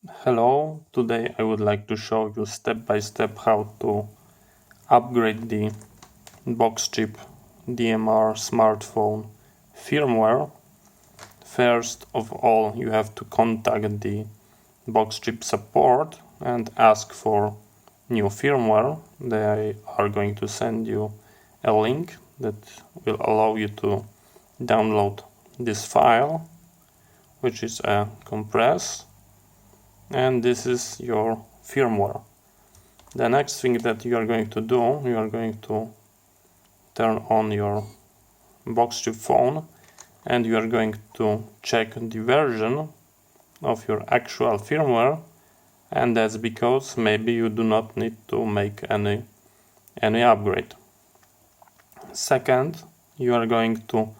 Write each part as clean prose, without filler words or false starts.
Hello, today I would like to show you step by step how to upgrade the Boxchip DMR smartphone firmware. First of all, you have to contact the Boxchip support and ask for new firmware. They are going to send you a link that will allow you to download this file, which is a compress. And this is your firmware. The next thing that you are going to do, you are going to turn on your Boxchip phone and you are going to check the version of your actual firmware, and that's because maybe you do not need to make any upgrade. Second, you are going to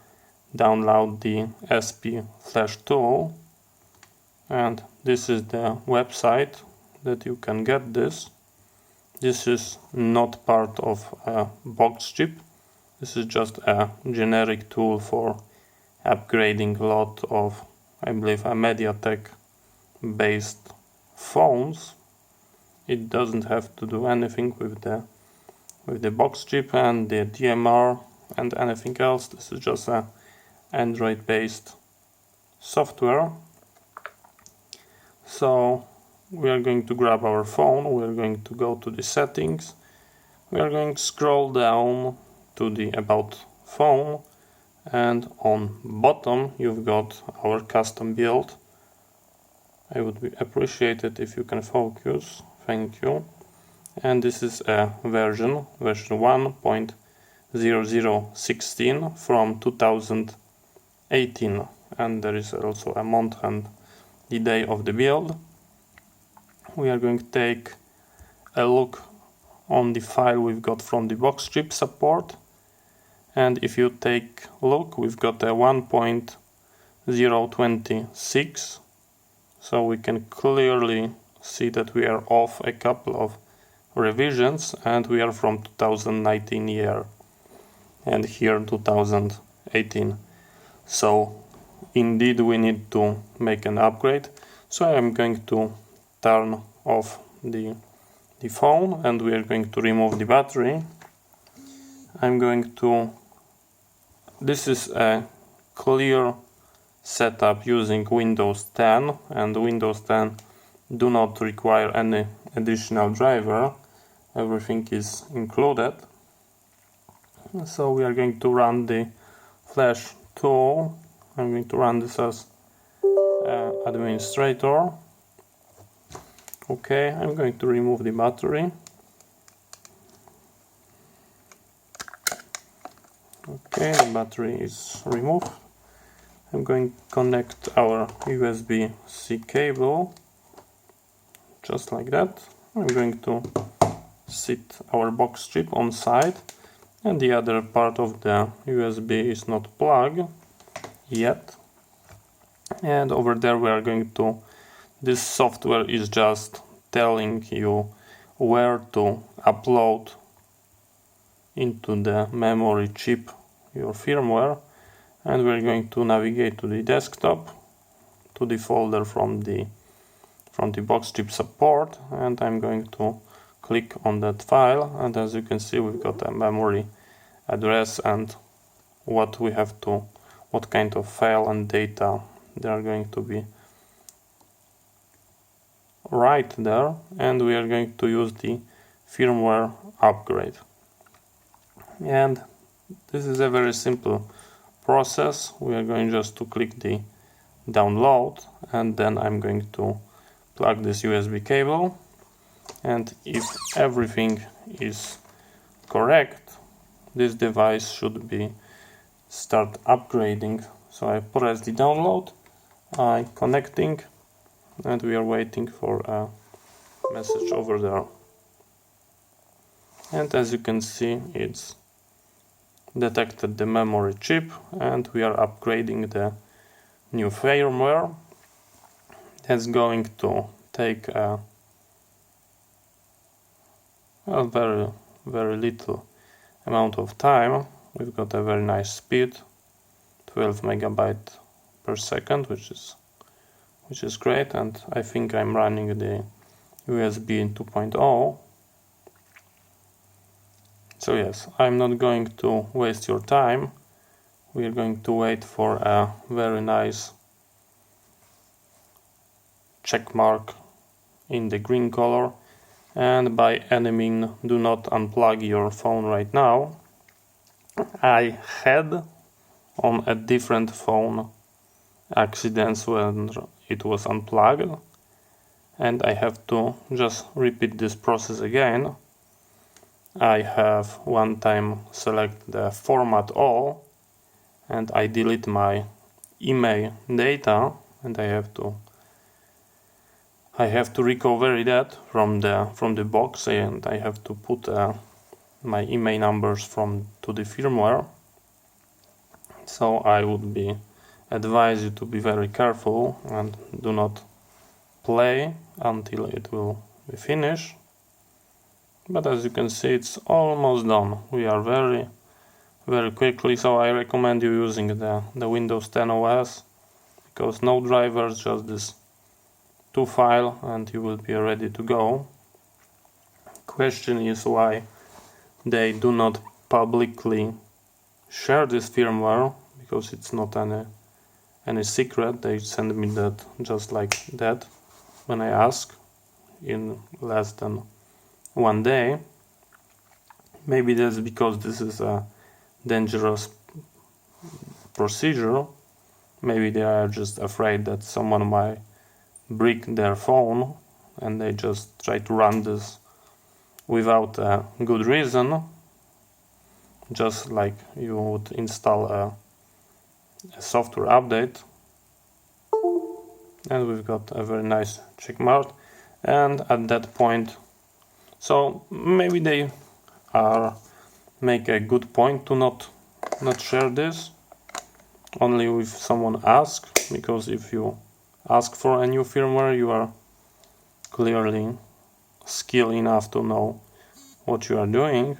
download the SP Flash tool, and this is the website that you can get this. This is not part of Boxchip. This is just a generic tool for upgrading a lot of, I believe, MediaTek based phones. It doesn't have to do anything with the Boxchip and the DMR and anything else. This is just a Android based software. So we are going to grab our phone, we are going to go to the settings, we are going to scroll down to the about phone, and on bottom you've got our custom build. I would be appreciated if you can focus, thank you. And this is a version 1.0016 from 2018, and there is also a month and the day of the build. We are going to take a look on the file we've got from the Boxchip support, and if you take a look, we've got a 1.026, so we can clearly see that we are off a couple of revisions, and we are from 2019 year and here 2018. So indeed we need to make an upgrade. So I'm going to turn off the phone and we are going to remove the battery. This is a clear setup using Windows 10, and Windows 10 do not require any additional driver. Everything is included. So we are going to run the Flash tool. I'm going to run this as administrator. Okay, I'm going to remove the battery. Okay, the battery is removed. I'm going to connect our USB-C cable, just like that. I'm going to sit our Boxchip on side, and the other part of the USB is not plugged yet. And over there we are going to, this software is just telling you where to upload into the memory chip your firmware, and we're going to navigate to the desktop, to the folder from the Boxchip support, and I'm going to click on that file, and as you can see we've got a memory address and what kind of file and data they are going to be right there, and we are going to use the firmware upgrade. And this is a very simple process. We are going just to click the download, and then I'm going to plug this USB cable, and if everything is correct, this device should be start upgrading. So I press the download, I'm connecting, and we are waiting for a message over there. And as you can see, it's detected the memory chip, and we are upgrading the new firmware. That's going to take a very, very little amount of time. We've got a very nice speed, 12 megabytes per second, which is which is great, and I think I'm running the USB 2.0. So yes, I'm not going to waste your time. We're going to wait for a very nice check mark in the green color, and by any means do not unplug your phone right now. I had on a different phone accidents when it was unplugged, and I have to just repeat this process again. I have one time select the format all, and I delete my email data, and I have to recover that from the box, and I have to put my email numbers to the firmware. So I would advise you to be very careful and do not play until it will be finished. But as you can see, it's almost done. We are very quickly, so I recommend you using the Windows 10 OS, because no drivers, just this 2 file, and you will be ready to go. Question is why they do not publicly share this firmware, because it's not any secret. They send me that just like that when I ask in less than 1 day. Maybe that's because this is a dangerous procedure. Maybe they are just afraid that someone might break their phone, and they just try to run this without a good reason, just like you would install a software update. And we've got a very nice check mark, and at that point, so maybe they make a good point to not share this only if someone asks, because if you ask for a new firmware, you are clearly skilled enough to know what you are doing.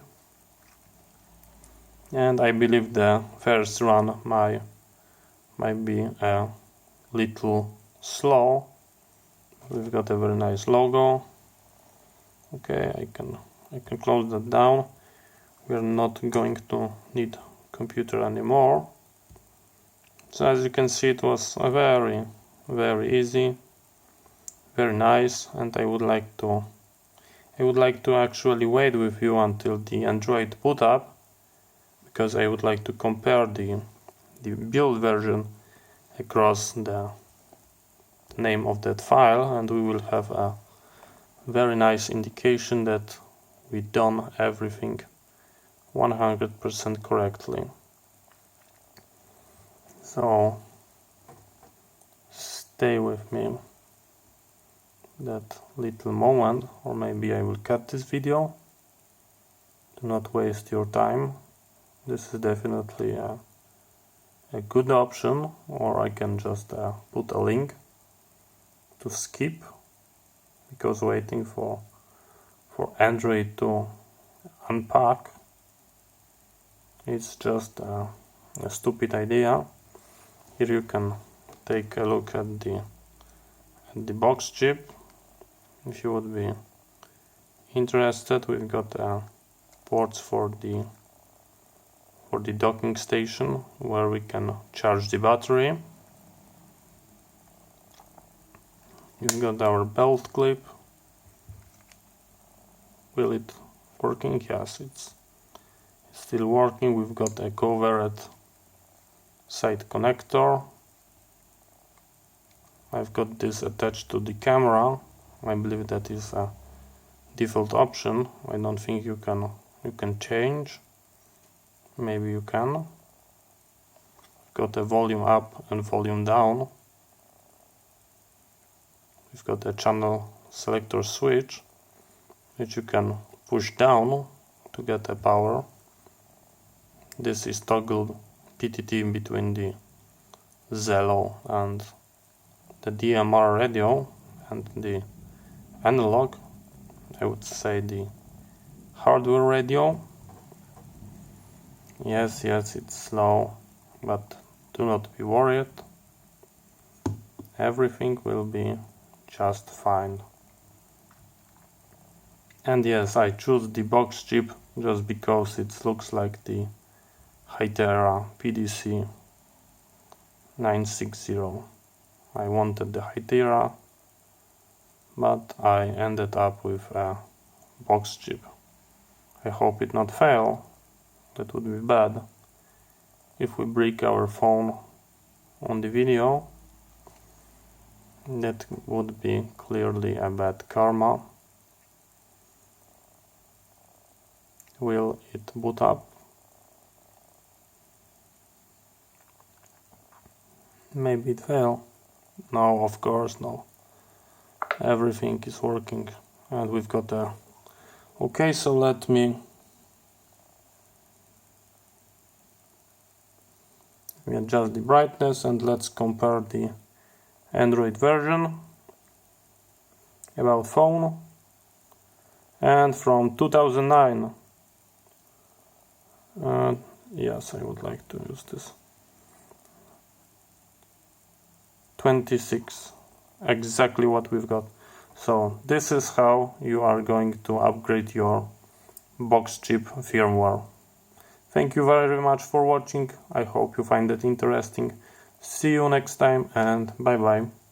And I believe the first run might be a little slow. We've got a very nice logo. Okay, I can close that down. We are not going to need computer anymore. So as you can see, it was a very easy, very nice, and I would like to actually wait with you until the Android boot up, because I would like to compare the build version across the name of that file, and we will have a very nice indication that we've done everything 100% correctly. So stay with me that little moment, or maybe I will cut this video. Do not waste your time. This is definitely a good option, or I can just put a link to skip, because waiting for Android to unpack, it's just a stupid idea. Here you can take a look at the Boxchip. If you would be interested, we've got ports for the docking station, where we can charge the battery. We've got our belt clip. Will it working? Yes, it's still working. We've got a covered side connector. I've got this attached to the camera. I believe that is a default option. I don't think you can change. Maybe you can. Got a volume up and volume down. We've got a channel selector switch, which you can push down to get a power. This is toggled PTT between the Zello and the DMR radio, and the analog, I would say the hardware radio. Yes, it's slow, but do not be worried. everything will be just fine. And yes, I choose the Boxchip just because it looks like the Hytera PDC 960. I wanted the Hytera, but I ended up with a Boxchip. I hope it not fail, that would be bad. If we break our phone on the video, that would be clearly a bad karma. Will it boot up? Maybe it fail. No, of course no. Everything is working and we've got a... Okay, so let me adjust the brightness and let's compare the Android version about phone and from 2009. Yes, I would like to use this. 26, exactly what we've got. So this is how you are going to upgrade your Boxchip firmware. Thank you very much for watching. I hope you find it interesting. See you next time and bye bye.